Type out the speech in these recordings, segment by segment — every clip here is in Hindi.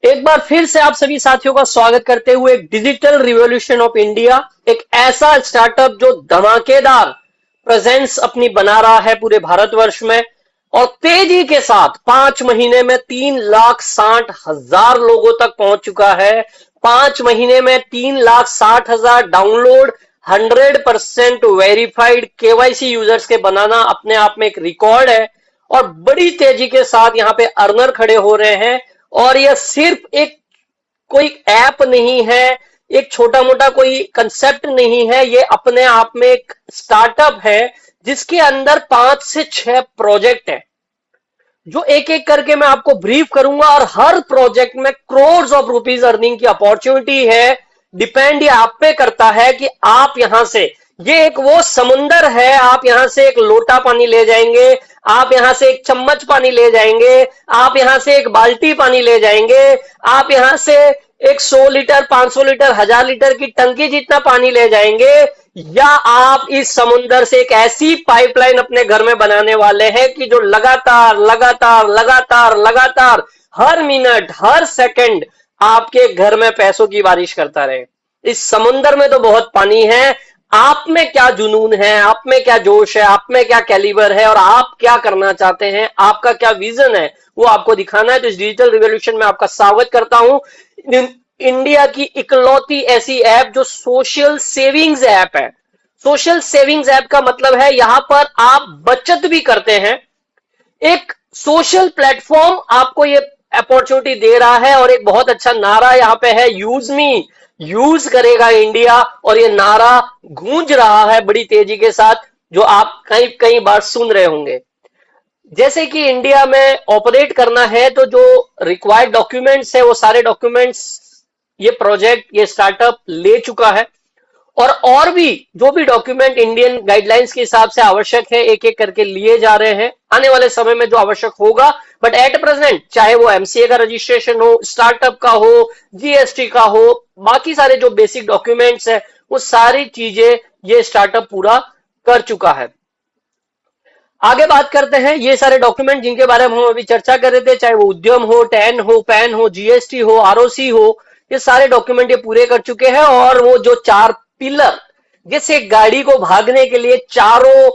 एक बार फिर से आप सभी साथियों का स्वागत करते हुए एक डिजिटल रिवॉल्यूशन ऑफ इंडिया, एक ऐसा स्टार्टअप जो धमाकेदार प्रेजेंस अपनी बना रहा है पूरे भारतवर्ष में और तेजी के साथ 5 महीने में 3,60,000 लोगों तक पहुंच चुका है। 5 महीने में 3,60,000 डाउनलोड, 100% वेरीफाइड केवाईसी यूजर्स के बनाना अपने आप में एक रिकॉर्ड है और बड़ी तेजी के साथ यहाँ पे अर्नर खड़े हो रहे हैं। और यह सिर्फ एक कोई ऐप नहीं है, एक छोटा मोटा कोई कंसेप्ट नहीं है, ये अपने आप में एक स्टार्टअप है जिसके अंदर 5 से 6 प्रोजेक्ट है जो एक एक करके मैं आपको ब्रीफ करूंगा और हर प्रोजेक्ट में करोड़ ऑफ रुपीज अर्निंग की अपॉर्चुनिटी है। डिपेंड ये आप पे करता है कि आप यहां से, ये एक वो समुंदर है, आप यहां से एक लोटा पानी ले जाएंगे, आप यहां से एक चम्मच पानी ले जाएंगे, आप यहां से एक बाल्टी पानी ले जाएंगे, आप यहां से एक 100 लीटर 500 लीटर 1000 लीटर की टंकी जितना पानी ले जाएंगे, या आप इस समुंदर से एक ऐसी पाइपलाइन अपने घर में बनाने वाले हैं कि जो लगातार लगातार लगातार लगातार हर मिनट हर सेकंड आपके घर में पैसों की बारिश करता रहे। इस समुंदर में तो बहुत पानी है, आप में क्या जुनून है, आप में क्या जोश है, आप में क्या कैलिबर है और आप क्या करना चाहते हैं, आपका क्या विजन है, वो आपको दिखाना है। तो इस डिजिटल रिवॉल्यूशन में आपका स्वागत करता हूं। इंडिया की इकलौती ऐसी ऐप जो सोशल सेविंग्स ऐप है। सोशल सेविंग्स ऐप का मतलब है यहां पर आप बचत भी करते हैं, एक सोशल प्लेटफॉर्म आपको ये अपॉर्चुनिटी दे रहा है और एक बहुत अच्छा नारा यहां पे है, यूज मी, यूज करेगा इंडिया। और ये नारा गूंज रहा है बड़ी तेजी के साथ, जो आप कई कई बार सुन रहे होंगे। जैसे कि इंडिया में ऑपरेट करना है तो जो रिक्वायर्ड डॉक्यूमेंट्स है वो सारे डॉक्यूमेंट्स ये प्रोजेक्ट, ये स्टार्टअप ले चुका है और भी जो भी डॉक्यूमेंट इंडियन गाइडलाइंस के हिसाब से आवश्यक है एक एक करके लिए जा रहे हैं। आने वाले समय में जो आवश्यक होगा, बट एट प्रेजेंट चाहे वो एमसीए का रजिस्ट्रेशन हो, स्टार्टअप का हो, जीएसटी का हो, बाकी सारे जो बेसिक डॉक्यूमेंट्स है वो सारी चीजें ये स्टार्टअप पूरा कर चुका है। आगे बात करते हैं ये सारे डॉक्यूमेंट जिनके बारे में हम अभी चर्चा कर रहे थे, चाहे वो उद्यम हो, टैन हो, पैन हो, जीएसटी हो, आरओसी हो, ये सारे डॉक्यूमेंट ये पूरे कर चुके हैं। और वो जो 4 पिलर, जैसे गाड़ी को भागने के लिए चारों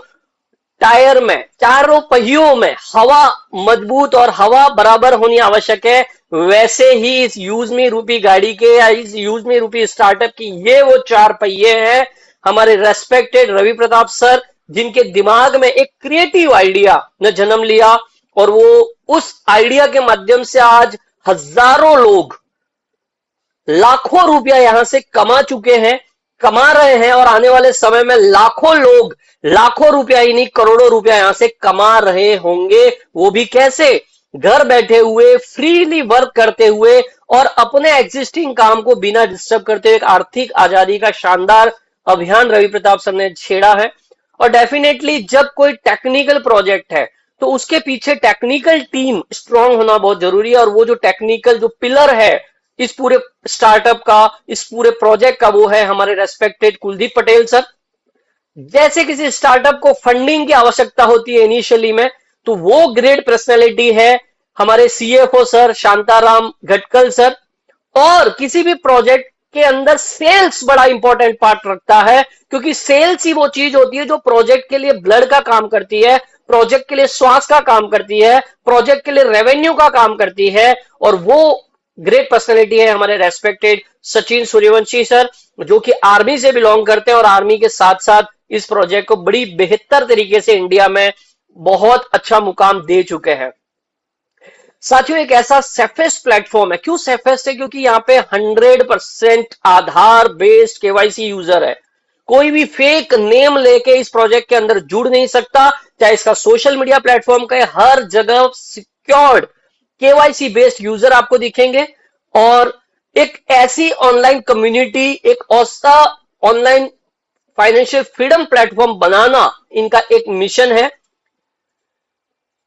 टायर में, चारों पहियों में हवा मजबूत और हवा बराबर होनी आवश्यक है, वैसे ही इस यूज मी रूपी गाड़ी के या इस यूज मी रूपी स्टार्टअप की ये वो 4 पहिए हैं। हमारे रेस्पेक्टेड रवि प्रताप सर, जिनके दिमाग में एक क्रिएटिव आइडिया ने जन्म लिया और वो उस आइडिया के माध्यम से आज हजारों लोग लाखों रुपया यहां से कमा चुके हैं, कमा रहे हैं और आने वाले समय में लाखों लोग लाखों रुपया ही नहीं करोड़ों रुपया यहां से कमा रहे होंगे। वो भी कैसे? घर बैठे हुए, फ्रीली वर्क करते हुए और अपने एग्जिस्टिंग काम को बिना डिस्टर्ब करते हुए एक आर्थिक आजादी का शानदार अभियान रवि प्रताप सर ने छेड़ा है। और डेफिनेटली जब कोई टेक्निकल प्रोजेक्ट है तो उसके पीछे टेक्निकल टीम स्ट्रांग होना बहुत जरूरी है। और वो जो टेक्निकल जो पिलर है इस पूरे स्टार्टअप का, इस पूरे प्रोजेक्ट का, वो है हमारे रेस्पेक्टेड कुलदीप पटेल सर। जैसे किसी स्टार्टअप को फंडिंग की आवश्यकता होती है इनिशियली में, तो वो ग्रेट पर्सनैलिटी है हमारे CFO sir Shantaram Gatkal sir. और किसी भी प्रोजेक्ट के अंदर सेल्स बड़ा इंपॉर्टेंट पार्ट रखता है, क्योंकि सेल्स ही वो चीज होती है जो प्रोजेक्ट के लिए ब्लड का काम करती है, प्रोजेक्ट के लिए श्वास का काम करती है, प्रोजेक्ट के लिए रेवेन्यू का काम करती है। और वो ग्रेट पर्सनैलिटी है हमारे रेस्पेक्टेड सचिन सूर्यवंशी सर, जो कि आर्मी से बिलोंग करते हैं और आर्मी के साथ साथ इस प्रोजेक्ट को बड़ी बेहतर तरीके से इंडिया में बहुत अच्छा मुकाम दे चुके हैं। साथियों, एक ऐसा सेफेस्ट प्लेटफॉर्म है। क्यों सेफेस्ट है? क्योंकि यहाँ पे 100% आधार बेस्ड केवाईसी यूजर है। कोई भी फेक नेम लेके इस प्रोजेक्ट के अंदर जुड़ नहीं सकता। चाहे इसका सोशल मीडिया प्लेटफॉर्म का, हर जगह सिक्योर्ड केवाईसी बेस्ड यूजर आपको दिखेंगे। और एक ऐसी ऑनलाइन कम्युनिटी, एक ऐसा ऑनलाइन फाइनेंशियल फ्रीडम प्लेटफॉर्म बनाना इनका एक मिशन है।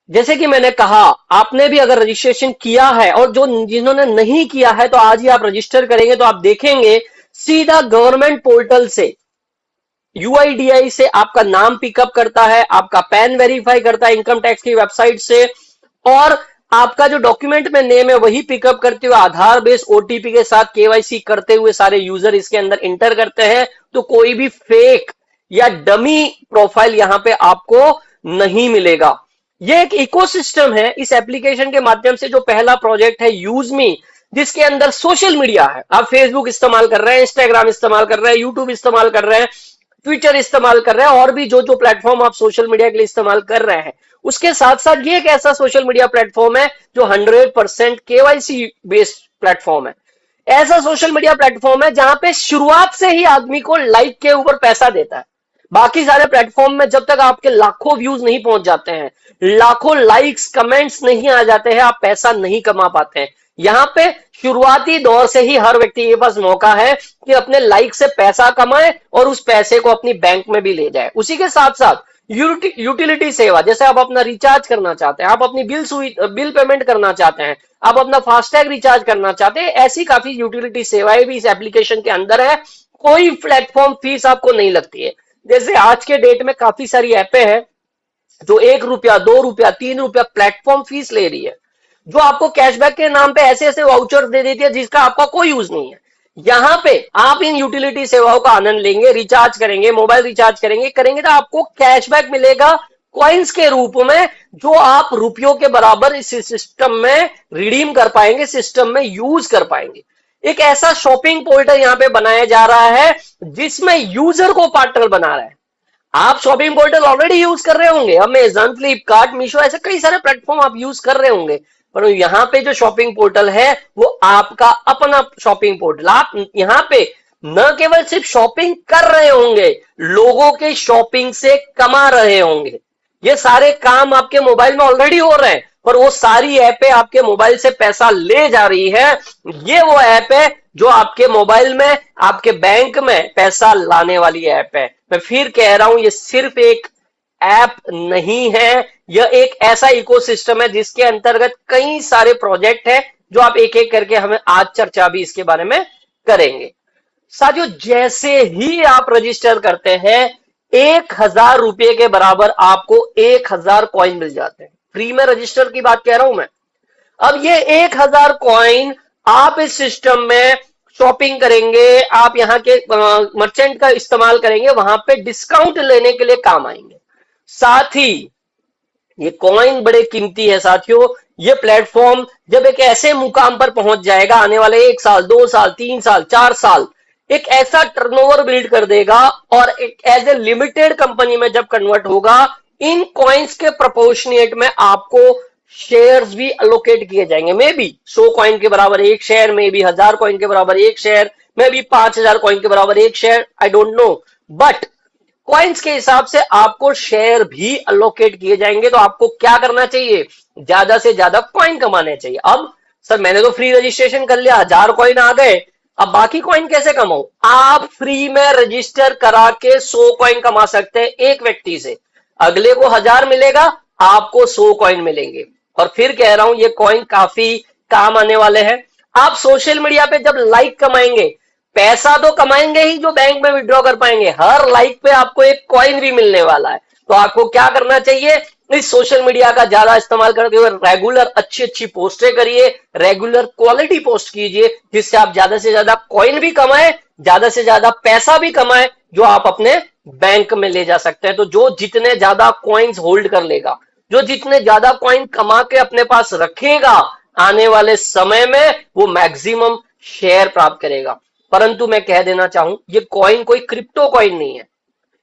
जैसे कि मैंने कहा, आपने भी अगर रजिस्ट्रेशन किया है और जो जिन्होंने नहीं किया है तो आज ही आप रजिस्टर करेंगे तो आप देखेंगे सीधा गवर्नमेंट पोर्टल से, यूआईडीआई से आपका नाम पिकअप करता है, आपका पैन वेरीफाई करता है इनकम टैक्स की वेबसाइट से, और आपका जो डॉक्यूमेंट में नेम है वही पिकअप करते हुए आधार बेस ओटीपी के साथ केवाईसी करते हुए सारे यूजर इसके अंदर इंटर करते हैं, तो कोई भी फेक या डमी प्रोफाइल यहां पे आपको नहीं मिलेगा। ये एक इकोसिस्टम है। इस एप्लीकेशन के माध्यम से जो पहला प्रोजेक्ट है यूज मी, जिसके अंदर सोशल मीडिया है, आप फेसबुक इस्तेमाल कर रहे हैं, इंस्टाग्राम इस्तेमाल कर रहे हैं, यूट्यूब इस्तेमाल कर रहे हैं, ट्विटर इस्तेमाल कर रहे हैं, और भी जो जो प्लेटफॉर्म आप सोशल मीडिया के लिए इस्तेमाल कर रहे हैं, उसके साथ साथ ये एक ऐसा सोशल मीडिया प्लेटफॉर्म है जो 100% केवाईसी बेस्ड प्लेटफॉर्म है। ऐसा सोशल मीडिया प्लेटफॉर्म है जहां पे शुरुआत से ही आदमी को लाइक के ऊपर पैसा देता है। बाकी सारे प्लेटफॉर्म में जब तक आपके लाखों व्यूज नहीं पहुंच जाते हैं, लाखों लाइक्स कमेंट्स नहीं आ जाते हैं, आप पैसा नहीं कमा पाते हैं। यहां पे शुरुआती दौर से ही हर व्यक्ति के पास मौका है कि अपने लाइक से पैसा कमाए और उस पैसे को अपनी बैंक में भी ले जाए। उसी के साथ साथ यूटिलिटी सेवा, जैसे आप अपना रिचार्ज करना चाहते हैं, आप अपनी बिल पेमेंट करना चाहते हैं, आप अपना फास्टैग रिचार्ज करना चाहते हैं, ऐसी काफी यूटिलिटी सेवाएं भी इस एप्लीकेशन के अंदर है। कोई प्लेटफॉर्म फीस आपको नहीं लगती है। जैसे आज के डेट में काफी सारी ऐपें हैं जो 1 रुपया, 2 रुपया, 3 रुपया प्लेटफॉर्म फीस ले रही है, जो आपको कैशबैक के नाम पे ऐसे ऐसे वाउचर दे देती है जिसका आपका कोई यूज नहीं है। यहां पे आप इन यूटिलिटी सेवाओं का आनंद लेंगे, रिचार्ज करेंगे, मोबाइल रिचार्ज करेंगे तो आपको कैशबैक मिलेगा कॉइन्स के रूप में, जो आप रुपयों के बराबर इस सिस्टम में रिडीम कर पाएंगे, सिस्टम में यूज कर पाएंगे। एक ऐसा शॉपिंग पोर्टल यहां पे बनाया जा रहा है जिसमें यूजर को पार्टनर बना रहा है। आप शॉपिंग पोर्टल ऑलरेडी यूज कर रहे होंगे, अमेजन, फ्लिपकार्ट, मीशो, ऐसे कई सारे प्लेटफॉर्म आप यूज कर रहे होंगे, पर यहां पे जो शॉपिंग पोर्टल है वो आपका अपना शॉपिंग पोर्टल। आप यहां पे न केवल सिर्फ शॉपिंग कर रहे होंगे, लोगों के शॉपिंग से कमा रहे होंगे। ये सारे काम आपके मोबाइल में ऑलरेडी हो रहे हैं, पर वो सारी ऐपें आपके मोबाइल से पैसा ले जा रही है। ये वो ऐप है जो आपके मोबाइल में, आपके बैंक में पैसा लाने वाली ऐप है। मैं फिर कह रहा हूं, ये सिर्फ एक ऐप नहीं है, यह एक ऐसा इकोसिस्टम है जिसके अंतर्गत कई सारे प्रोजेक्ट है, जो आप एक एक करके हमें आज चर्चा भी इसके बारे में करेंगे। साथियों, जैसे ही आप रजिस्टर करते हैं, 1000 रुपए के बराबर आपको 1000 कॉइन मिल जाते हैं। फ्री में रजिस्टर की बात कह रहा हूं मैं। अब ये 1000 कॉइन आप इस सिस्टम में शॉपिंग करेंगे, आप यहाँ के मर्चेंट का इस्तेमाल करेंगे, वहां पे डिस्काउंट लेने के लिए काम आएंगे। साथ ही ये कॉइन बड़े कीमती है साथियों। ये प्लेटफॉर्म जब एक ऐसे मुकाम पर पहुंच जाएगा, आने वाले 1 साल, 2 साल, 3 साल, 4 साल, एक ऐसा टर्नओवर बिल्ड कर देगा और एक एज ए लिमिटेड कंपनी में जब कन्वर्ट होगा, इन कॉइन्स के प्रोपोर्शनेट में आपको शेयर्स भी अलोकेट किए जाएंगे। मे बी 100 कॉइन के बराबर एक शेयर, मे बी 1000 कॉइन के बराबर एक शेयर, मे बी 5000 कॉइन के बराबर एक share, I don't know, but coins के हिसाब से आपको शेयर भी अलोकेट किए जाएंगे। तो आपको क्या करना चाहिए? ज्यादा से ज्यादा कॉइन कमाने चाहिए। अब सर मैंने तो फ्री रजिस्ट्रेशन कर लिया, 1000 कॉइन आ गए, अब बाकी कॉइन कैसे कमाऊं? आप फ्री में रजिस्टर करा के 100 कॉइन कमा सकते हैं एक व्यक्ति से। अगले को 1000 मिलेगा, आपको 100 कॉइन मिलेंगे। और फिर कह रहा हूं, ये कॉइन काफी काम आने वाले हैं। आप सोशल मीडिया पे जब लाइक कमाएंगे, पैसा तो कमाएंगे ही, जो बैंक में विड्रॉ कर पाएंगे, हर लाइक पे आपको एक कॉइन भी मिलने वाला है। तो आपको क्या करना चाहिए? इस सोशल मीडिया का ज्यादा इस्तेमाल करते हुए रेगुलर अच्छी अच्छी पोस्टें करिए, रेगुलर क्वालिटी पोस्ट कीजिए, जिससे आप ज्यादा से ज्यादा कॉइन भी कमाएं, ज्यादा से ज्यादा पैसा भी कमाएं, जो आप अपने बैंक में ले जा सकते हैं। तो जो जितने ज्यादा कॉइन्स होल्ड कर लेगा, जो जितने ज्यादा कॉइन कमा के अपने पास रखेगा, आने वाले समय में वो मैक्सिमम शेयर प्राप्त करेगा। परंतु मैं कह देना चाहूं, ये कॉइन कोई क्रिप्टो कॉइन नहीं है।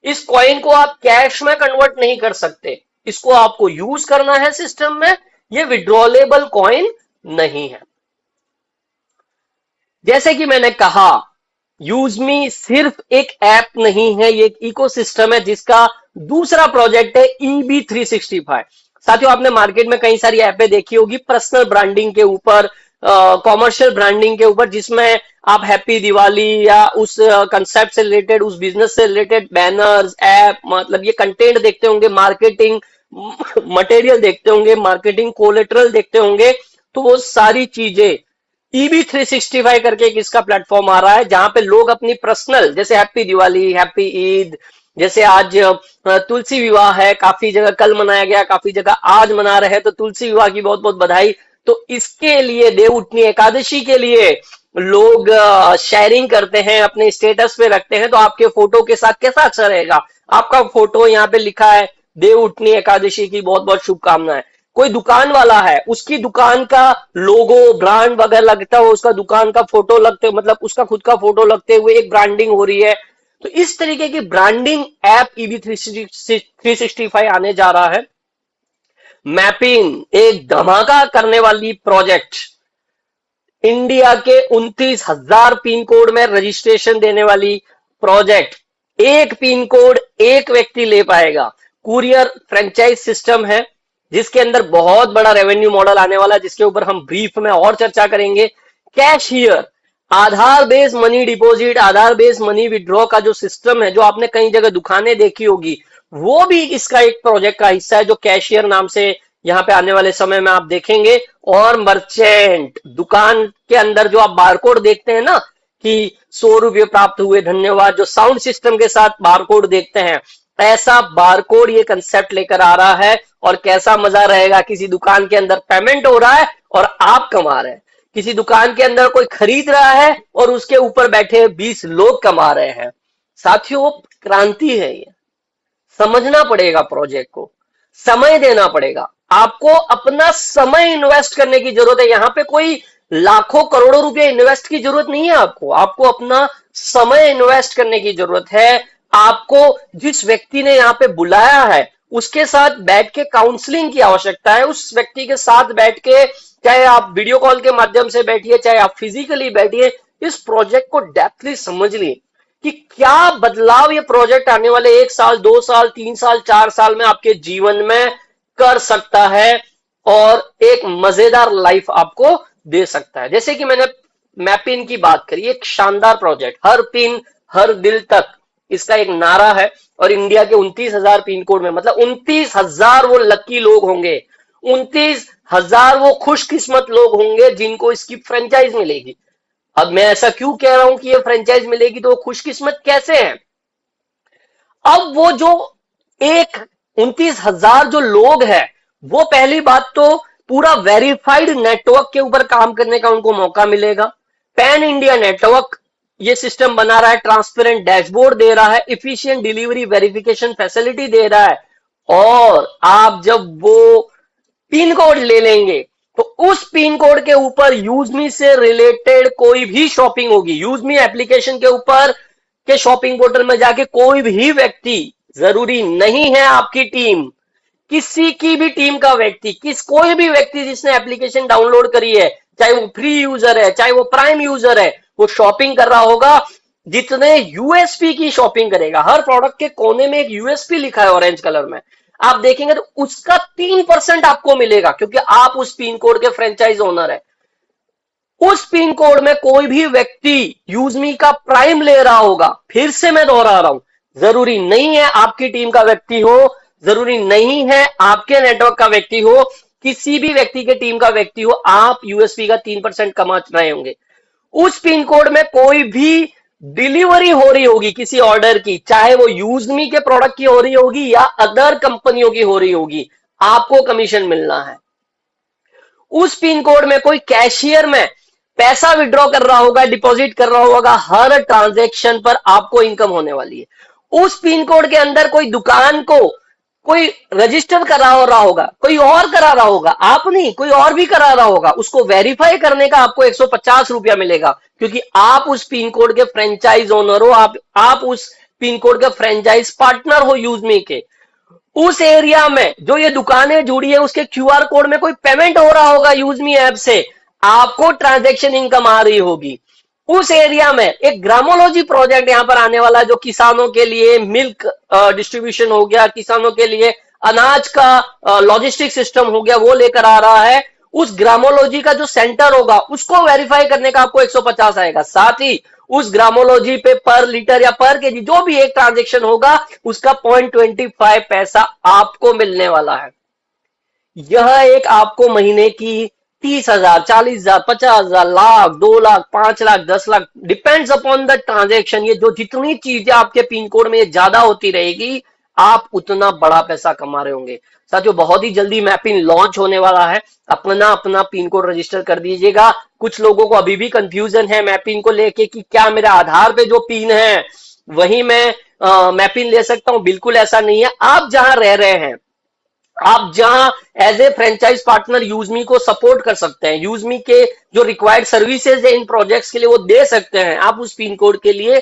इस कॉइन को आप कैश में कन्वर्ट नहीं कर सकते, इसको आपको यूज करना है सिस्टम में। ये विड्रॉलेबल कॉइन नहीं है। जैसे कि मैंने कहा, यूजमी सिर्फ एक ऐप नहीं है, ये एक इकोसिस्टम है जिसका दूसरा प्रोजेक्ट है EB365। साथियों, आपने मार्केट में कई सारी ऐपें देखी होगी पर्सनल ब्रांडिंग के ऊपर, कॉमर्शियल ब्रांडिंग के ऊपर, जिसमें आप हैप्पी दिवाली या उस कंसेप्ट से रिलेटेड, उस बिजनेस से रिलेटेड बैनर्स, ऐप, मतलब ये कंटेंट देखते होंगे, मार्केटिंग मटेरियल देखते होंगे, मार्केटिंग कोलेटरल देखते होंगे। तो वो सारी चीजें EB365 करके एक इसका प्लेटफॉर्म आ रहा है, जहां पे लोग अपनी पर्सनल, जैसे हैप्पी दिवाली, हैप्पी ईद, जैसे आज तुलसी विवाह है, काफी जगह कल मनाया गया, काफी जगह आज मना रहे हैं, तो तुलसी विवाह की बहुत बहुत बधाई। तो इसके लिए देवउठनी एकादशी के लिए लोग शेयरिंग करते हैं, अपने स्टेटस पे रखते हैं, तो आपके फोटो के साथ कैसा अच्छा रहेगा, आपका फोटो यहाँ पे लिखा है देवउठनी एकादशी की बहुत बहुत शुभकामनाएं। कोई दुकान वाला है, उसकी दुकान का लोगो ब्रांड वगैरह लगता हो, उसका दुकान का फोटो लगते, मतलब उसका खुद का फोटो लगते हुए एक ब्रांडिंग हो रही है। तो इस तरीके की ब्रांडिंग ऐप ईबी 365 आने जा रहा है। मैपिंग एक धमाका करने वाली प्रोजेक्ट, इंडिया के 29,000 पिन कोड में रजिस्ट्रेशन देने वाली प्रोजेक्ट। एक पिन कोड एक व्यक्ति ले पाएगा। कुरियर फ्रेंचाइज सिस्टम है, जिसके अंदर बहुत बड़ा रेवेन्यू मॉडल आने वाला है, जिसके ऊपर हम ब्रीफ में और चर्चा करेंगे। कैशियर, आधार बेस्ड मनी डिपॉजिट, आधार बेस्ड मनी विड्रॉ का जो सिस्टम है, जो आपने कई जगह दुकानें देखी होगी, वो भी इसका एक प्रोजेक्ट का हिस्सा है, जो कैशियर नाम से यहाँ पे आने वाले समय में आप देखेंगे। और मर्चेंट, दुकान के अंदर जो आप बारकोड देखते हैं ना कि 100 रुपये प्राप्त हुए धन्यवाद, जो साउंड सिस्टम के साथ बारकोड देखते हैं, ऐसा बारकोड ये कंसेप्ट लेकर आ रहा है। और कैसा मजा रहेगा, किसी दुकान के अंदर पेमेंट हो रहा है और आप कमा रहे हैं, किसी दुकान के अंदर कोई खरीद रहा है और उसके ऊपर बैठे 20 लोग कमा रहे हैं। साथियों, क्रांति है ये, समझना पड़ेगा प्रोजेक्ट को, समय देना पड़ेगा, आपको अपना समय इन्वेस्ट करने की जरूरत है। यहां पे कोई लाखों करोड़ों रुपए इन्वेस्ट की जरूरत नहीं है, आपको अपना समय इन्वेस्ट करने की जरूरत है। आपको जिस व्यक्ति ने यहाँ पे बुलाया है उसके साथ बैठ के काउंसलिंग की आवश्यकता है। उस व्यक्ति के साथ बैठ के, चाहे आप वीडियो कॉल के माध्यम से बैठिए, चाहे आप फिजिकली बैठिए, इस प्रोजेक्ट को डेप्थली समझ लिए कि क्या बदलाव ये प्रोजेक्ट आने वाले 1 साल 2 साल 3 साल 4 साल में आपके जीवन में कर सकता है और एक मजेदार लाइफ आपको दे सकता है। जैसे कि मैंने मैपिन की बात करी, एक शानदार प्रोजेक्ट, हर पिन हर दिल तक, इसका एक नारा है। और इंडिया के 29,000 पिन कोड में, मतलब 29,000 वो लकी लोग होंगे, 29,000 वो खुशकिस्मत लोग होंगे जिनको इसकी फ्रेंचाइज मिलेगी। अब मैं ऐसा क्यों कह रहा हूं कि ये फ्रेंचाइज मिलेगी, तो वो खुशकिस्मत कैसे हैं? अब वो जो एक 29,000 जो लोग हैं, वो पहली बात तो पूरा वेरीफाइड नेटवर्क के ऊपर काम करने का उनको मौका मिलेगा। पैन इंडिया नेटवर्क ये सिस्टम बना रहा है, ट्रांसपेरेंट डैशबोर्ड दे रहा है, इफिशिएंट डिलीवरी वेरिफिकेशन फैसिलिटी दे रहा है। और आप जब वो पिन कोड ले लेंगे तो उस पिन कोड के ऊपर यूजमी से रिलेटेड कोई भी शॉपिंग होगी, यूजमी एप्लीकेशन के ऊपर के शॉपिंग पोर्टल में जाके कोई भी व्यक्ति, जरूरी नहीं है आपकी टीम, किसी की भी टीम का व्यक्ति, कोई भी व्यक्ति जिसने एप्लीकेशन डाउनलोड करी है, चाहे वो फ्री यूजर है, चाहे वो प्राइम यूजर है, वो शॉपिंग कर रहा होगा। जितने यूएसपी की शॉपिंग करेगा, हर प्रोडक्ट के कोने में एक यूएसपी लिखा है ऑरेंज कलर में, आप देखेंगे तो उसका 3% आपको मिलेगा, क्योंकि आप उस पिन कोड के फ्रेंचाइज ओनर है। उस पिन कोड में कोई भी व्यक्ति यूजमी का प्राइम ले रहा होगा, फिर से मैं दोहरा रहा हूं, जरूरी नहीं है आपकी टीम का व्यक्ति हो, जरूरी नहीं है आपके नेटवर्क का व्यक्ति हो, किसी भी व्यक्ति के टीम का व्यक्ति हो, आप यूएसपी का 3% कमा रहे होंगे। उस पिन कोड में कोई भी डिलीवरी हो रही होगी किसी ऑर्डर की, चाहे वो यूजमी के प्रोडक्ट की हो रही होगी या अदर कंपनियों की हो रही होगी, आपको कमीशन मिलना है। उस पिन कोड में कोई कैशियर में पैसा विड्रॉ कर रहा होगा, डिपॉजिट कर रहा होगा, हर ट्रांजैक्शन पर आपको इनकम होने वाली है। उस पिन कोड के अंदर कोई दुकान को कोई रजिस्टर करा रहा होगा, कोई और करा रहा होगा, आप नहीं, कोई और भी करा रहा होगा, उसको वेरीफाई करने का आपको 150 रुपया मिलेगा, क्योंकि आप उस पिन कोड के फ्रेंचाइज ओनर हो, आप उस पिन कोड के फ्रेंचाइज पार्टनर हो यूजमी के। उस एरिया में जो ये दुकानें जुड़ी है, उसके क्यूआर कोड में कोई पेमेंट हो रहा होगा यूजमी ऐप से, आपको ट्रांजैक्शन इनकम आ रही होगी। उस एरिया में एक ग्रामोलॉजी प्रोजेक्ट यहां पर आने वाला है, जो किसानों के लिए मिल्क डिस्ट्रीब्यूशन हो गया, किसानों के लिए अनाज का लॉजिस्टिक सिस्टम हो गया, वो लेकर आ रहा है। उस ग्रामोलॉजी का जो सेंटर होगा उसको वेरीफाई करने का आपको 150 आएगा। साथ ही उस ग्रामोलॉजी पे पर लीटर या पर केजी जो भी एक ट्रांजेक्शन होगा, उसका 0.25 पैसा आपको मिलने वाला है। यह एक आपको महीने की 30,000, 40,000, 50,000, lakh, 2 lakh, 5 lakh, 10 lakh, depends upon the transaction. ये जो जितनी चीजें आपके पिन कोड में ज्यादा होती रहेगी, आप उतना बड़ा पैसा कमा रहे होंगे। साथियों, बहुत ही जल्दी मैपिन लॉन्च होने वाला है। अपना अपना पिन कोड रजिस्टर कर दीजिएगा। कुछ लोगों को अभी भी कंफ्यूजन है मैपिन को लेके कि क्या मेरा आधार पे जो पिन है वही मैं मैपिन ले सकता हूं। बिल्कुल ऐसा नहीं है। आप जहां रह रहे हैं, आप जहां एज ए फ्रेंचाइज पार्टनर यूजमी को सपोर्ट कर सकते हैं, यूजमी के जो रिक्वायर्ड सर्विसेज है इन प्रोजेक्ट्स के लिए वो दे सकते हैं, आप उस पिन कोड के लिए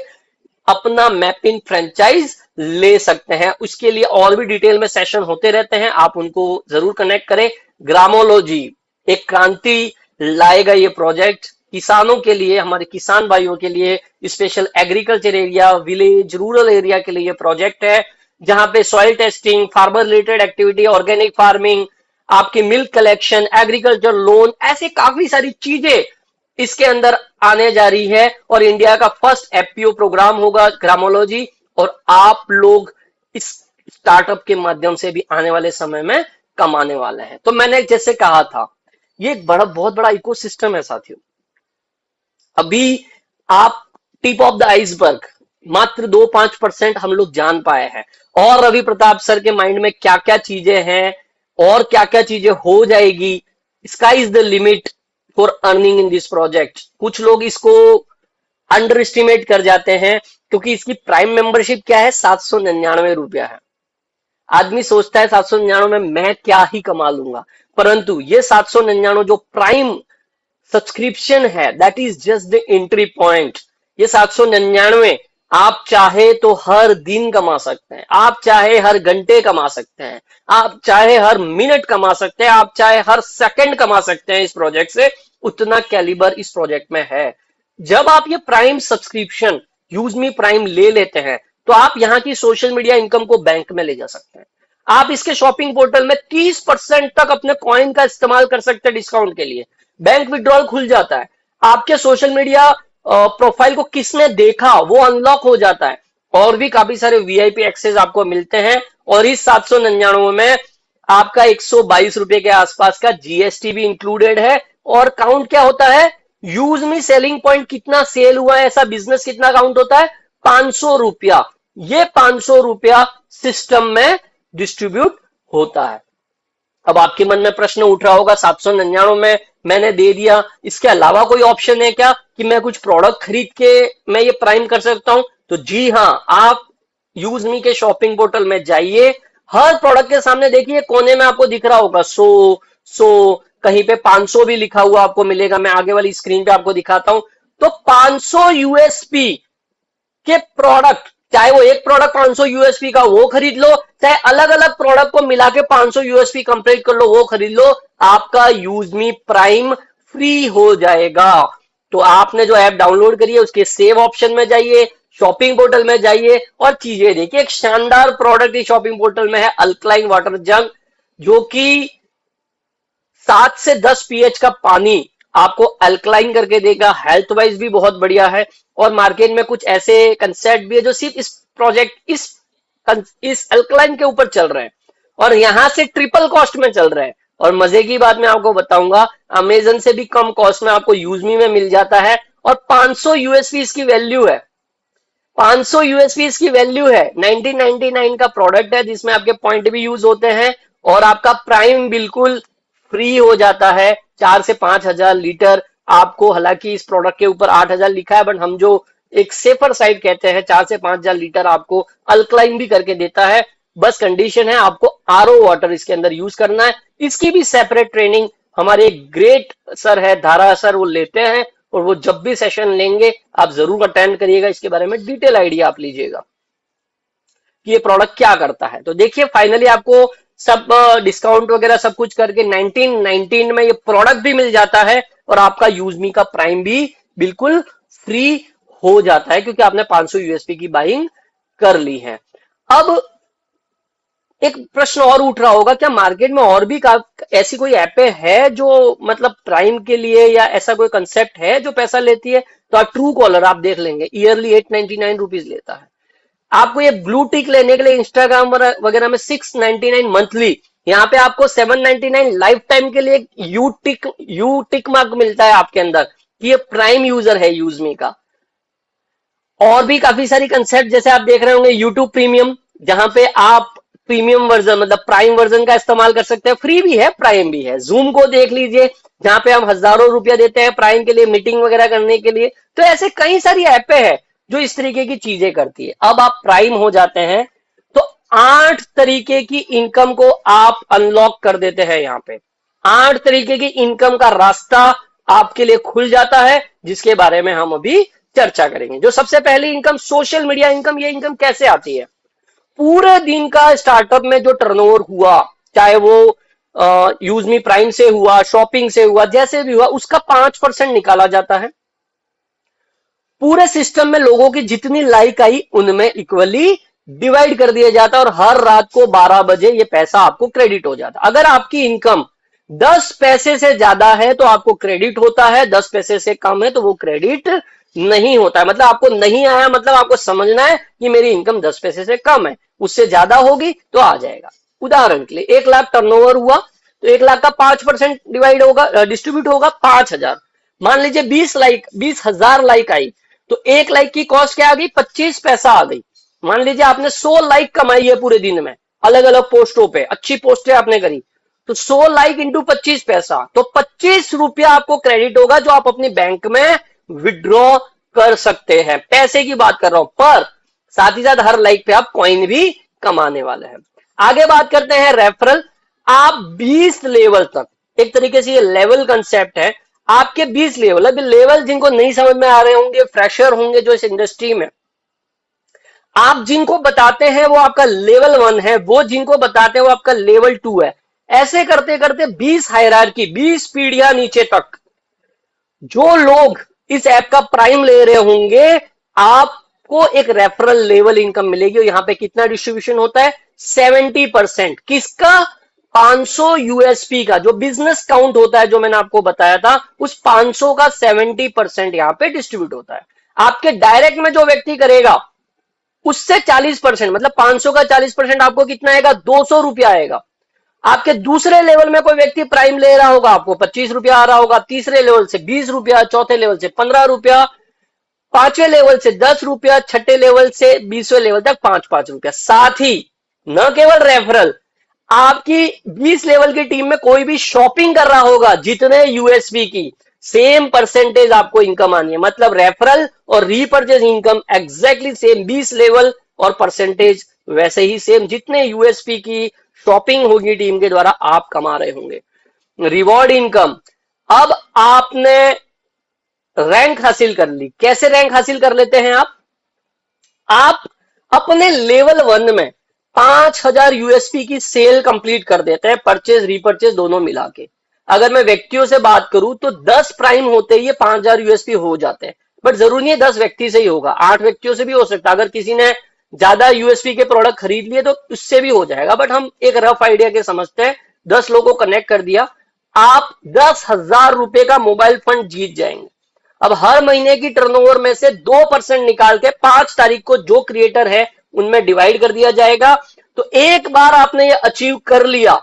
अपना मैपिन फ्रेंचाइज ले सकते हैं। उसके लिए और भी डिटेल में सेशन होते रहते हैं, आप उनको जरूर कनेक्ट करें। ग्रामोलॉजी एक क्रांति लाएगा ये प्रोजेक्ट किसानों के लिए, हमारे किसान भाइयों के लिए, special agriculture area, village, rural area के लिए ये प्रोजेक्ट है, जहां पे soil testing, farmer related activity, organic farming, आपकी मिल्क कलेक्शन, एग्रीकल्चर लोन, ऐसे काफी सारी चीजें इसके अंदर आने जा रही है। और इंडिया का फर्स्ट एफपीओ प्रोग्राम होगा ग्रामोलॉजी, और आप लोग इस स्टार्टअप के माध्यम से भी आने वाले समय में कमाने वाले हैं। तो मैंने जैसे कहा था, ये एक बहुत बड़ा इकोसिस्टम है साथियों। अभी आप टिप ऑफ द आइसबर्ग, मात्र 2-5% हम लोग जान पाए हैं। और रवि प्रताप सर के माइंड में क्या क्या चीजें हैं और क्या क्या चीजें हो जाएगी, sky is the limit for earning in this project. कुछ लोग इसको अंडर एस्टिमेट कर जाते हैं, क्योंकि इसकी प्राइम मेंबरशिप क्या है, 799 रुपया है। आदमी सोचता है 799 में मैं क्या ही कमा लूंगा, परंतु ये 799 जो प्राइम सब्सक्रिप्शन है, that is just the entry point. ये 799 आप चाहे तो हर दिन कमा सकते हैं, आप चाहे हर घंटे कमा सकते हैं, आप चाहे हर मिनट कमा सकते हैं, आप चाहे हर सेकंड कमा सकते हैं इस प्रोजेक्ट से। उतना कैलिबर इस प्रोजेक्ट में है। जब आप ये प्राइम सब्सक्रिप्शन यूजमी प्राइम ले लेते हैं, तो आप यहाँ की सोशल मीडिया इनकम को बैंक में ले जा सकते हैं। आप इसके शॉपिंग पोर्टल में 30% तक अपने कॉइन का इस्तेमाल कर सकते हैं डिस्काउंट के लिए। बैंक विड्रॉल खुल जाता है, आपके सोशल मीडिया प्रोफाइल को किसने देखा वो अनलॉक हो जाता है, और भी काफी सारे वीआईपी एक्सेस आपको मिलते हैं। और इस 799 में आपका 122 रुपए के आसपास का जीएसटी भी इंक्लूडेड है। और काउंट क्या होता है, यूज मी सेलिंग पॉइंट कितना सेल हुआ है, ऐसा बिजनेस कितना काउंट होता है, 500 रुपया। ये 500 रुपया सिस्टम में डिस्ट्रीब्यूट होता है। अब आपके मन में प्रश्न उठ रहा होगा, 799 में मैंने दे दिया, इसके अलावा कोई ऑप्शन है क्या कि मैं कुछ प्रोडक्ट खरीद के मैं ये प्राइम कर सकता हूं? तो जी हां, आप यूज मी के शॉपिंग पोर्टल में जाइए, हर प्रोडक्ट के सामने देखिए कोने में आपको दिख रहा होगा 100, कहीं पे 500 भी लिखा हुआ आपको मिलेगा। मैं आगे वाली स्क्रीन पे आपको दिखाता हूं। तो 500 यूएसपी के प्रोडक्ट, चाहे वो एक प्रोडक्ट 500 यूएसपी का वो खरीद लो, चाहे अलग अलग प्रोडक्ट को मिला के 500 यूएसपी कंप्लीट कर लो वो खरीद लो, आपका यूजमी प्राइम फ्री हो जाएगा। तो आपने जो ऐप डाउनलोड करी है उसके सेव ऑप्शन में जाइए, शॉपिंग पोर्टल में जाइए और चीजें देखिए। एक शानदार प्रोडक्ट इस शॉपिंग पोर्टल में है, अल्कलाइन वाटर जग, जो कि 7 से 10 पीएच का पानी आपको अल्कलाइन करके देगा। हेल्थ वाइज भी बहुत बढ़िया है। और मार्केट में कुछ ऐसे कंसेप्ट भी है जो सिर्फ इस प्रोजेक्ट इस अल्कलाइन के ऊपर चल रहे हैं, और यहां से ट्रिपल कॉस्ट में चल रहे हैं। और मजे की बात मैं आपको बताऊंगा, अमेजन से भी कम कॉस्ट में आपको यूजमी में मिल जाता है। और 500 यूएसपी इसकी वैल्यू है, 500 यूएसपी इसकी वैल्यू है। 1999 का प्रोडक्ट है जिसमें आपके पॉइंट भी यूज होते हैं, और आपका प्राइम बिल्कुल फ्री हो जाता है। 4 से 5 हजार लीटर आपको, हालांकि इस प्रोडक्ट के ऊपर 8 हजार लिखा है, बट हम जो एक सेफर साइड कहते हैं, 4 से 5 हजार लीटर आपको अल्कलाइन भी करके देता है। बस कंडीशन है आपको आरओ वाटर इसके अंदर यूज करना है। इसकी भी सेपरेट ट्रेनिंग हमारे एक ग्रेट सर है, धारा सर, वो लेते हैं, और वो जब भी सेशन लेंगे आप जरूर अटेंड करिएगा। इसके बारे में डिटेल आइडिया आप लीजिएगा कि ये प्रोडक्ट क्या करता है। तो देखिए, फाइनली आपको सब डिस्काउंट वगैरह सब कुछ करके 1919 में ये प्रोडक्ट भी मिल जाता है, और आपका यूजमी का प्राइम भी बिल्कुल फ्री हो जाता है, क्योंकि आपने 500 यूएसपी की बाइंग कर ली है। अब एक प्रश्न और उठ रहा होगा, क्या मार्केट में और भी ऐसी कोई ऐपें है जो मतलब प्राइम के लिए, या ऐसा कोई कंसेप्ट है जो पैसा लेती है? तो आप ट्रू कॉलर आप देख लेंगे, ईयरली 899 रुपीज लेता है। आपको ये ब्लू टिक लेने के लिए इंस्टाग्राम वगैरह में 699 मंथली यहाँ पे आपको 799 लाइफ टाइम के लिए यू टिक मार्क मिलता है आपके अंदर कि ये प्राइम यूजर है यूजमी का। और भी काफी सारी कंसेप्ट जैसे आप देख रहे होंगे यूट्यूब प्रीमियम, जहां पे आप प्रीमियम वर्जन मतलब प्राइम वर्जन का इस्तेमाल कर सकते हैं, फ्री भी है प्राइम भी है। जूम को देख लीजिए जहां पे हम हजारों रुपया देते हैं प्राइम के लिए, मीटिंग वगैरह करने के लिए। तो ऐसे कई सारी ऐपे हैं जो इस तरीके की चीजें करती है। अब आप प्राइम हो जाते हैं तो 8 तरीके की इनकम को आप अनलॉक कर देते हैं। यहाँ पे 8 तरीके की इनकम का रास्ता आपके लिए खुल जाता है, जिसके बारे में हम अभी चर्चा करेंगे। जो सबसे पहली इनकम सोशल मीडिया इनकम। ये इनकम कैसे आती है? पूरे दिन का स्टार्टअप में जो टर्नओवर हुआ, चाहे वो यूजमी प्राइम से हुआ, शॉपिंग से हुआ, जैसे भी हुआ, उसका 5% निकाला जाता है। पूरे सिस्टम में लोगों की जितनी लाइक आई उनमें इक्वली डिवाइड कर दिया जाता है और हर रात को 12 बजे ये पैसा आपको क्रेडिट हो जाता है। अगर आपकी इनकम 10 पैसे से ज्यादा है तो आपको क्रेडिट होता है, 10 पैसे से कम है तो वो क्रेडिट नहीं होता है। मतलब आपको नहीं आया, मतलब आपको समझना है कि मेरी इनकम 10 पैसे से कम है, उससे ज्यादा होगी तो आ जाएगा। उदाहरण के लिए 1 लाख टर्नओवर हुआ तो 1 लाख का 5% डिवाइड होगा, डिस्ट्रीब्यूट होगा 5,000। मान लीजिए 20,000 लाइक आई तो 1 लाइक की कॉस्ट क्या आ गई? 25 पैसा आ गई। मान लीजिए आपने 100 लाइक कमाई है पूरे दिन में, अलग अलग पोस्टों पे अच्छी पोस्टें आपने करी, तो 100 लाइक इंटू 25 पैसा, तो 25 रुपया आपको क्रेडिट होगा जो आप अपनी बैंक में विड्रॉ कर सकते हैं। पैसे की बात कर रहा हूं, पर साथ ही साथ हर लाइक पे आप कॉइन भी कमाने वाले हैं। आगे बात करते हैं रेफरल। आप 20 लेवल तक, एक तरीके से ये लेवल कंसेप्ट है, आपके 20 लेवल। अभी लेवल जिनको नहीं समझ में आ रहे होंगे, फ्रेशर होंगे जो इस इंडस्ट्री में, आप जिनको बताते हैं वो आपका लेवल 1 है, वो जिनको बताते हैं वो आपका लेवल 2 है। ऐसे करते करते 20 हायरार्की, 20 पीढ़ियां नीचे तक जो लोग इस ऐप का प्राइम ले रहे होंगे, आपको एक रेफरल लेवल इनकम मिलेगी। और यहां पे कितना डिस्ट्रीब्यूशन होता है? 70%। किसका? 500 यूएसपी का, जो बिजनेस काउंट होता है, जो मैंने आपको बताया था, उस 500 का 70% यहां पे डिस्ट्रीब्यूट होता है। आपके डायरेक्ट में जो व्यक्ति करेगा उससे 40%, मतलब 500 का 40% आपको कितना आएगा? 200 रुपया आएगा। आपके दूसरे लेवल में कोई व्यक्ति प्राइम ले रहा होगा, आपको 25 रुपया आ रहा होगा, तीसरे लेवल से 20 रुपया, चौथे लेवल से 15 रुपया, पांचवें लेवल से 10 रुपया, छठे लेवल से 20वें लेवल तक 5-5 रुपया। साथ ही न केवल रेफरल, आपकी 20 लेवल की टीम में कोई भी शॉपिंग कर रहा होगा जितने यूएसपी की, सेम परसेंटेज आपको इनकम आनी है। मतलब रेफरल और repurchase income exactly same, 20 level और परसेंटेज वैसे ही सेम, जितने यूएसपी की शॉपिंग होगी टीम के द्वारा आप कमा रहे होंगे। रिवॉर्ड इनकम, अब आपने रैंक हासिल कर ली। कैसे रैंक हासिल कर लेते हैं आप अपने लेवल 1 में 5,000 यूएसपी की सेल कंप्लीट कर देते हैं, परचेज रीपरचेज दोनों मिला के। अगर मैं व्यक्तियों से बात करूं तो 10 प्राइम होते ही 5,000 यूएसपी हो जाते हैं, बट जरूरी नहीं 10 व्यक्ति से ही होगा, 8 व्यक्तियों से भी हो सकता है। अगर किसी ने ज्यादा यूएसपी के प्रोडक्ट खरीद लिए तो उससे भी हो जाएगा, बट हम एक रफ आइडिया के समझते हैं। 10 लोगों को कनेक्ट कर दिया, आप 10,000 रुपए का मोबाइल फंड जीत जाएंगे। अब हर महीने की टर्नओवर में से 2% निकाल के 5 तारीख को जो क्रिएटर है उनमें डिवाइड कर दिया जाएगा। तो एक बार आपने ये अचीव कर लिया,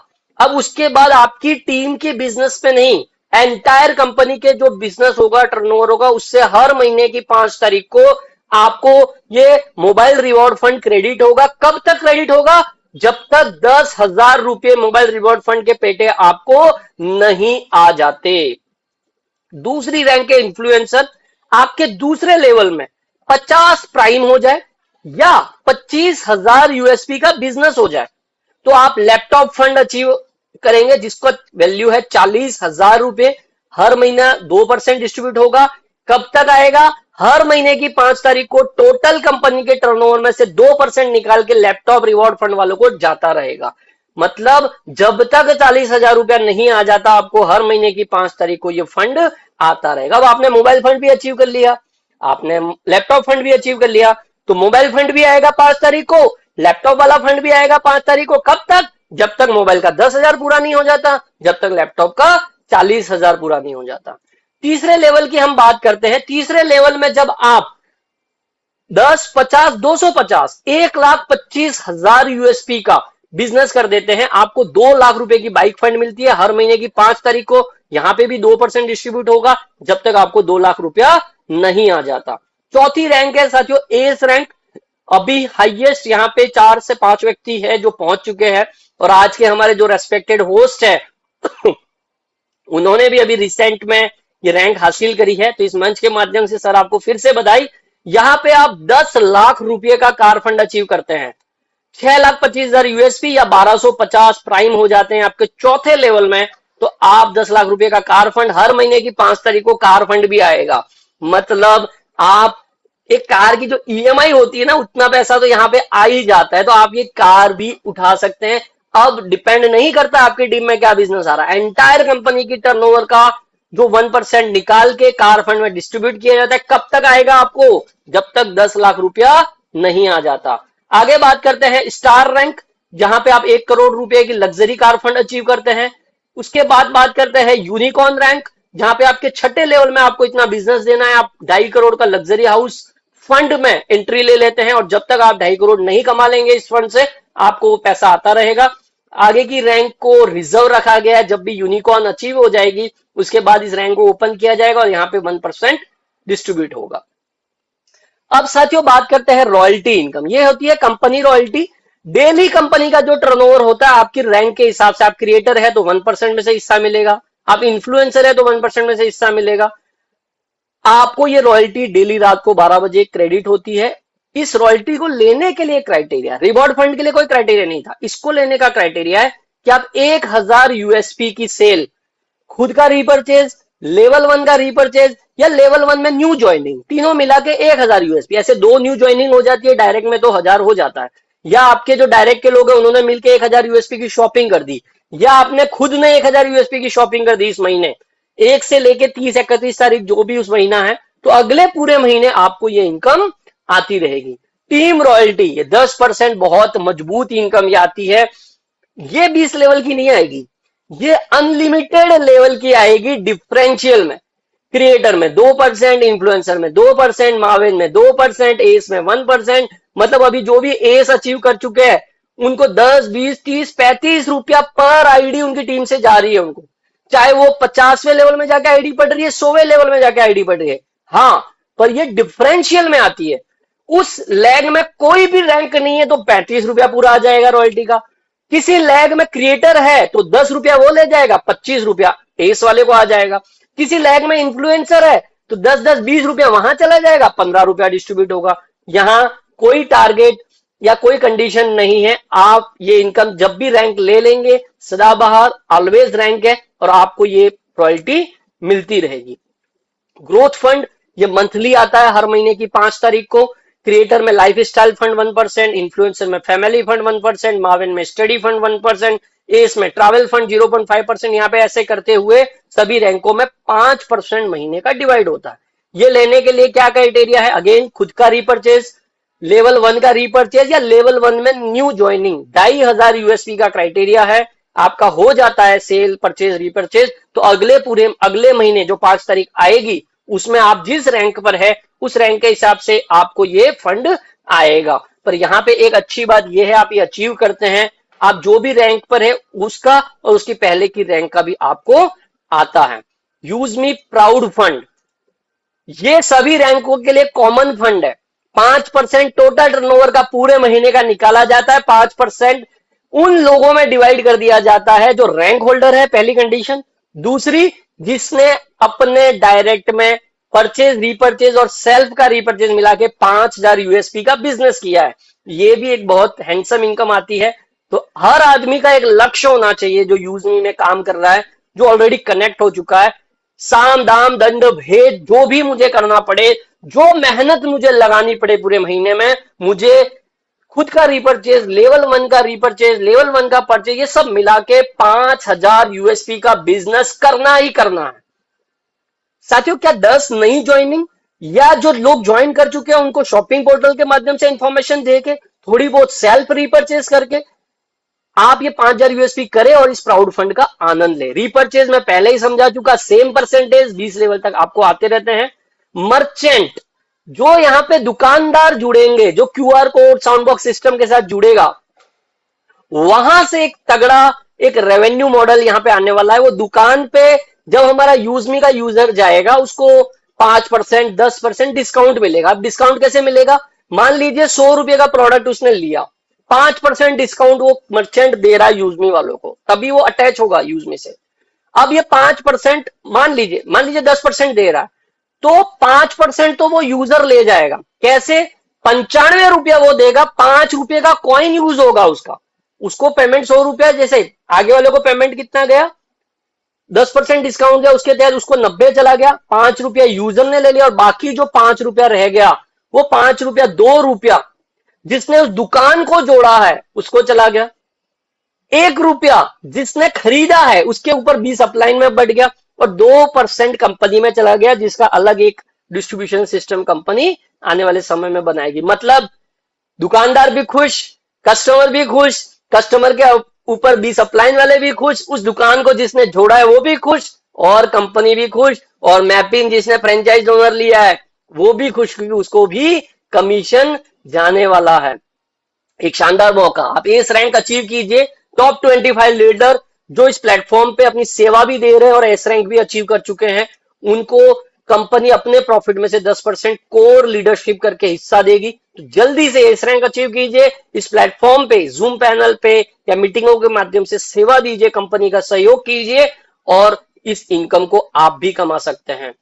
अब उसके बाद आपकी टीम के बिजनेस पे नहीं, एंटायर कंपनी के जो बिजनेस होगा, टर्नओवर होगा, उससे हर महीने की 5 तारीख को आपको ये मोबाइल रिवॉर्ड फंड क्रेडिट होगा। कब तक क्रेडिट होगा? जब तक 10,000 रुपए मोबाइल रिवॉर्ड फंड के पेटे आपको नहीं आ जाते। दूसरी रैंक के इन्फ्लुएंसर, आपके दूसरे लेवल में 50 प्राइम हो जाए या 25,000 यूएसपी का बिजनेस हो जाए तो आप लैपटॉप फंड अचीव करेंगे, जिसको वैल्यू है 40,000 रुपए। हर महीना 2% डिस्ट्रीब्यूट होगा। कब तक आएगा? हर महीने की 5 तारीख को टोटल कंपनी के टर्नओवर में से 2% निकाल के लैपटॉप रिवॉर्ड फंड वालों को जाता रहेगा। मतलब जब तक 40,000 रुपया नहीं आ जाता, आपको हर महीने की 5 तारीख को ये फंड आता रहेगा। अब आपने मोबाइल फंड भी अचीव कर लिया, आपने लैपटॉप फंड भी अचीव कर लिया, तो मोबाइल फंड भी आएगा 5 तारीख को, लैपटॉप वाला फंड भी आएगा 5 तारीख को। कब तक? जब तक मोबाइल का 10,000 पूरा नहीं हो जाता, जब तक लैपटॉप का 40,000 पूरा नहीं हो जाता। तीसरे लेवल की हम बात करते हैं। तीसरे लेवल में जब आप 10, 50, 250, 1,25,000 यूएसपी का बिजनेस कर देते हैं, आपको 2 लाख रुपए की बाइक फंड मिलती है हर महीने की 5 तारीख को। यहां पे भी 2% डिस्ट्रीब्यूट होगा जब तक आपको 2 लाख रुपया नहीं आ जाता। चौथी रैंक है साथियों एस रैंक। अभी हाईएस्ट यहाँ पे 4 से 5 व्यक्ति है जो पहुंच चुके हैं, और आज के हमारे जो रेस्पेक्टेड होस्ट है उन्होंने भी अभी रिसेंट में ये रैंक हासिल करी है। तो इस मंच के माध्यम से सर आपको फिर से बधाई। यहां पे आप 10 लाख रुपए का कार फंड अचीव करते हैं, 6,25,000 यूएसपी या 1250 प्राइम हो जाते हैं आपके चौथे लेवल में। तो आप 10 लाख रुपए का कार फंड, हर महीने की 5 तारीख को कार फंड भी आएगा। मतलब आप एक कार की जो ईएमआई होती है ना, उतना पैसा तो यहाँ पे आ ही जाता है। तो आप ये कार भी उठा सकते हैं। अब डिपेंड नहीं करता आपकी टीम में क्या बिजनेस आ रहा है, एंटायर कंपनी की टर्नओवर का जो 1% निकाल के कार फंड में डिस्ट्रीब्यूट किया जाता है। कब तक आएगा आपको? जब तक 10 लाख रुपया नहीं आ जाता। आगे बात करते हैं स्टार रैंक, जहां पे आप 1 करोड़ रुपए की लग्जरी कार फंड अचीव करते हैं। उसके बाद बात करते हैं यूनिकॉर्न रैंक, जहां पे आपके छठे लेवल में आपको इतना बिजनेस देना है, आप 2.5 करोड़ का लग्जरी हाउस फंड में एंट्री ले लेते हैं, और जब तक आप 2.5 करोड़ नहीं कमा लेंगे इस फंड से, आपको वो पैसा आता रहेगा। आगे की रैंक को रिजर्व रखा गया है, जब भी यूनिकॉर्न अचीव हो जाएगी उसके बाद इस रैंक को ओपन किया जाएगा और यहाँ पे 1% डिस्ट्रीब्यूट होगा। अब साथियों बात करते हैं रॉयल्टी इनकम। ये होती है कंपनी रॉयल्टी। डेली कंपनी का जो टर्नओवर होता है आपकी रैंक के हिसाब से, आप क्रिएटर है तो 1% में से हिस्सा मिलेगा, आप इन्फ्लुएंसर है तो 1% में से हिस्सा मिलेगा। आपको ये रॉयल्टी डेली रात को 12 बजे क्रेडिट होती है। इस रॉयल्टी को लेने के लिए क्राइटेरिया, रिवॉर्ड फंड के लिए कोई क्राइटेरिया नहीं था, इसको लेने का क्राइटेरिया है कि आप 1000 यूएसपी की सेल, खुद का रीपरचेज, लेवल 1 का रीपरचेज या लेवल 1 में न्यू ज्वाइनिंग, तीनों मिला के 1000 यूएसपी। ऐसे 2 न्यू ज्वाइनिंग हो जाती है, डायरेक्ट में तो 1000 हो जाता है। या आपके जो डायरेक्ट के लोग हैं उन्होंने मिलकर 1000 यूएसपी की शॉपिंग कर दी, या आपने खुद ने 1000 यूएसपी की शॉपिंग कर दी इस महीने 1 से लेके 30-31 तारीख जो भी उस महीना है, तो अगले पूरे महीने आपको ये इनकम आती रहेगी। टीम रॉयल्टी, ये 10% बहुत मजबूत इनकम ये आती है। ये 20 लेवल की नहीं आएगी, ये अनलिमिटेड लेवल की आएगी। डिफरेंशियल में क्रिएटर में 2%, इन्फ्लुएंसर में 2%, माविन में 2%, एस में 1%। मतलब अभी जो भी एस अचीव कर चुके हैं उनको 10, 20, 30, 35 रुपया पर आईडी उनकी टीम से जा रही है उनको, चाहे वो 50वें लेवल में जाके आईडी पढ़ रही है, 100वें लेवल में जाके आईडी पढ़ रही है। हाँ, पर ये डिफरेंशियल में आती है। उस लैग में कोई भी रैंक नहीं है तो 35 रुपया पूरा आ जाएगा रॉयल्टी का। किसी लैग में क्रिएटर है तो 10 रुपया वो ले जाएगा, 25 रुपया एस वाले को आ जाएगा। किसी लैग में इन्फ्लुएंसर है तो 10-10, 20 रुपया वहां चला जाएगा, 15 रुपया डिस्ट्रीब्यूट होगा। यहां कोई टारगेट या कोई कंडीशन नहीं है, आप ये इनकम जब भी रैंक ले लेंगे, सदाबहार ऑलवेज रैंक है और आपको ये रॉयल्टी मिलती रहेगी। ग्रोथ फंड ये मंथली आता है हर महीने की 5 तारीख को। क्रिएटर में लाइफ स्टाइल फंड 1%, इन्फ्लुएंसर में फैमिली फंड 1%, माविन में स्टडी फंड 1%, एस में ट्रैवल फंड 0.5%। यहाँ पे ऐसे करते हुए सभी रैंकों में 5% महीने का डिवाइड होता है। ये लेने के लिए क्या क्राइटेरिया है? अगेन खुद का रीपरचेज, लेवल 1 का रीपरचेज या लेवल 1 में न्यू ज्वाइनिंग, 2500 यूएसपी का क्राइटेरिया है। आपका हो जाता है सेल, परचेज, रीपरचेज, तो अगले महीने जो 5 तारीख आएगी उसमें आप जिस रैंक पर है उस रैंक के हिसाब से आपको ये फंड आएगा। पर यहाँ पे एक अच्छी बात ये है, आप ये अचीव करते हैं, आप जो भी रैंक पर है उसका और उसकी पहले की रैंक का भी आपको आता है। यूज मी प्राउड फंड, ये सभी रैंकों के लिए कॉमन फंड है। 5% टोटल टर्नओवर का पूरे महीने का निकाला जाता है। 5% उन लोगों में डिवाइड कर दिया जाता है जो रैंक होल्डर है, पहली कंडीशन। दूसरी, जिसने अपने डायरेक्ट में परचेज, रीपरचेज और सेल्फ का रीपरचेज मिला के 5000 यूएसपी का बिजनेस किया है। ये भी एक बहुत हैंडसम इनकम आती है। तो हर आदमी का एक लक्ष्य होना चाहिए जो यूजमी में काम कर रहा है, जो ऑलरेडी कनेक्ट हो चुका है। साम दाम दंड भेद जो भी मुझे करना पड़े, जो मेहनत मुझे लगानी पड़े पूरे महीने में, मुझे खुद का रीपरचेज, लेवल 1 का रीपरचेज, लेवल 1 का परचेज, ये सब मिला के 5000 यूएसपी का बिजनेस करना ही करना है। साथियों, क्या 10 नई ज्वाइनिंग या जो लोग ज्वाइन कर चुके हैं उनको शॉपिंग पोर्टल के माध्यम से इंफॉर्मेशन देके, थोड़ी बहुत सेल्फ रीपरचेज करके आप ये 5000 यूएसपी करें और इस प्राउड फंड का आनंद ले। रीपरचेज में पहले ही समझा चुका, सेम परसेंटेज 20 लेवल तक आपको आते रहते हैं। मर्चेंट, जो यहाँ पे दुकानदार जुड़ेंगे, जो QR code sound box system के साथ जुड़ेगा, वहां से एक तगड़ा एक रेवेन्यू मॉडल यहां पे आने वाला है। वो दुकान पे जब हमारा यूजमी का यूजर जाएगा उसको 5% 10% डिस्काउंट मिलेगा। अब डिस्काउंट कैसे मिलेगा? मान लीजिए 100 रुपए का प्रोडक्ट उसने लिया, 5% डिस्काउंट वो मर्चेंट दे रहा है यूजमी वालों को, तभी वो अटैच होगा यूजमी से। अब ये 5% मान लीजिए 10% दे रहा है, तो 5% तो वो यूजर ले जाएगा। कैसे? 95 रुपया वो देगा, 5 रुपए का कॉइन यूज होगा उसका। उसको पेमेंट 100 रुपया, जैसे आगे वाले को पेमेंट कितना गया, 10% डिस्काउंट गया, उसके तहत उसको 90 चला गया, 5 रुपया यूजर ने ले लिया, और बाकी जो 5 रुपया रह गया वो 5 रुपया 2 रुपया जिसने उस दुकान को जोड़ा है उसको चला गया। 1 रुपया जिसने खरीदा है उसके ऊपर 20 अपलाइन में बढ़ गया, और 2% कंपनी में चला गया, जिसका अलग एक डिस्ट्रीब्यूशन सिस्टम कंपनी आने वाले समय में बनाएगी। मतलब दुकानदार भी खुश, कस्टमर भी खुश, कस्टमर के ऊपर 20 अपलाइन वाले भी खुश, उस दुकान को जिसने जोड़ा है वो भी खुश, और कंपनी भी खुश, और मैपिंग जिसने फ्रेंचाइज ओनर लिया है वो भी खुश, क्योंकि उसको भी कमीशन जाने वाला है। एक शानदार मौका, आप एस रैंक अचीव कीजिए। टॉप 25 लीडर जो इस प्लेटफॉर्म पे अपनी सेवा भी दे रहे हैं और एस रैंक भी अचीव कर चुके हैं, उनको कंपनी अपने प्रॉफिट में से 10% कोर लीडरशिप करके हिस्सा देगी। तो जल्दी से एस रैंक अचीव कीजिए, इस प्लेटफॉर्म पे, जूम पैनल पे या मीटिंगों के माध्यम से सेवा दीजिए, कंपनी का सहयोग कीजिए, और इस इनकम को आप भी कमा सकते हैं।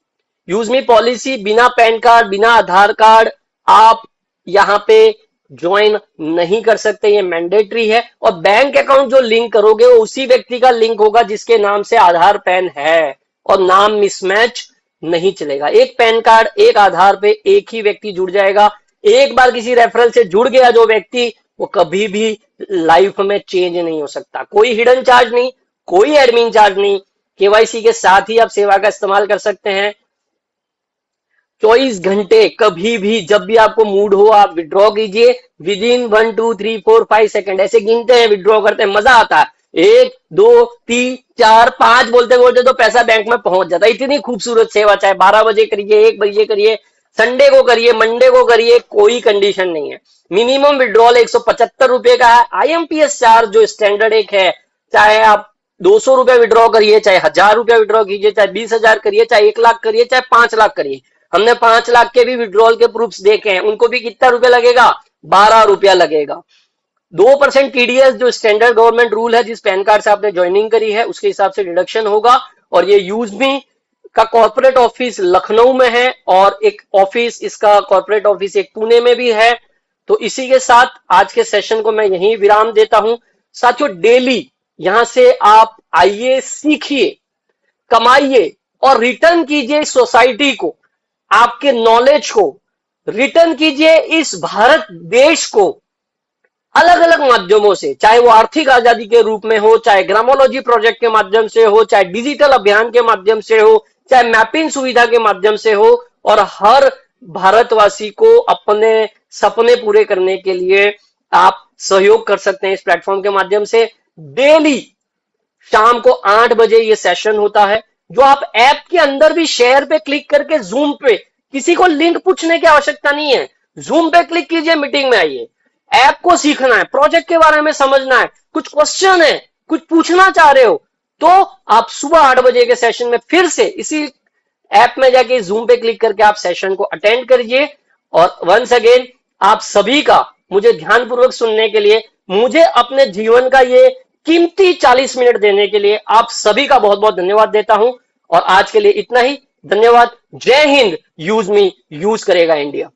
यूजमी पॉलिसी, बिना पैन कार्ड, बिना आधार कार्ड आप यहाँ पे ज्वाइन नहीं कर सकते, ये मैंडेटरी है। और बैंक अकाउंट जो लिंक करोगे वो उसी व्यक्ति का लिंक होगा जिसके नाम से आधार पैन है, और नाम मिसमैच नहीं चलेगा। एक पैन कार्ड, एक आधार पे एक ही व्यक्ति जुड़ जाएगा। एक बार किसी रेफरल से जुड़ गया जो व्यक्ति, वो कभी भी लाइफ में चेंज नहीं हो सकता। कोई हिडन चार्ज नहीं, कोई एडमिन चार्ज नहीं, केवाईसी के साथ ही आप सेवा का इस्तेमाल कर सकते हैं। 24 घंटे कभी भी जब भी आपको मूड हो आप विड्रॉ कीजिए, विद इन 1 2 3 4 5 सेकंड ऐसे गिनते हैं, विड्रॉ करते हैं, मजा आता है। 1 2 3 4 5 बोलते बोलते तो पैसा बैंक में पहुंच जाता है। इतनी खूबसूरत सेवा, चाहे 12 बजे करिए, 1 बजे करिए, संडे को करिए, मंडे को करिए, कोई कंडीशन नहीं है। मिनिमम विड्रॉल 175 रुपए का है। IMPS चार्ज जो स्टैंडर्ड एक है, चाहे आप 200 रुपए विड्रॉ करिए, चाहे 1000 रुपया विड्रॉ कीजिए, चाहे 20,000 करिए, चाहे 1 लाख करिए, चाहे 5 लाख करिए। हमने 5 लाख के भी विड्रॉल के प्रूफ्स देखे हैं, उनको भी कितना रुपया लगेगा? 12 रुपया लगेगा। 2% TDS जो स्टैंडर्ड गवर्नमेंट रूल है, जिस पैन कार्ड से आपने ज्वाइनिंग करी है उसके हिसाब से डिडक्शन होगा। और ये यूजमी का कॉर्पोरेट ऑफिस लखनऊ में है, और एक ऑफिस, इसका कॉर्पोरेट ऑफिस एक पुणे में भी है। तो इसी के साथ आज के सेशन को मैं यहीं विराम देता हूं। साथियों, डेली यहां से आप आइए, सीखिए, कमाइए और रिटर्न कीजिए सोसाइटी को, आपके नॉलेज को रिटर्न कीजिए, इस भारत देश को अलग अलग माध्यमों से, चाहे वो आर्थिक आजादी के रूप में हो, चाहे ग्रामोलॉजी प्रोजेक्ट के माध्यम से हो, चाहे डिजिटल अभियान के माध्यम से हो, चाहे मैपिंग सुविधा के माध्यम से हो। और हर भारतवासी को अपने सपने पूरे करने के लिए आप सहयोग कर सकते हैं इस प्लेटफॉर्म के माध्यम से। डेली शाम को 8 बजे ये सेशन होता है, जो आप ऐप के अंदर भी शेयर पे क्लिक करके जूम पे, किसी को लिंक पूछने की आवश्यकता नहीं है, जूम पे क्लिक कीजिए, मीटिंग में आइए। ऐप को सीखना है, प्रोजेक्ट के बारे में समझना है, कुछ क्वेश्चन है, कुछ पूछना चाह रहे हो, तो आप सुबह 8 बजे के सेशन में फिर से इसी ऐप में जाके जूम पे क्लिक करके आप सेशन को अटेंड करिए। और वंस अगेन आप सभी का मुझे ध्यानपूर्वक सुनने के लिए, मुझे अपने जीवन का ये कीमती 40 मिनट देने के लिए आप सभी का बहुत बहुत धन्यवाद देता हूं। और आज के लिए इतना ही, धन्यवाद। जय हिंद। यूज मी, यूज करेगा इंडिया।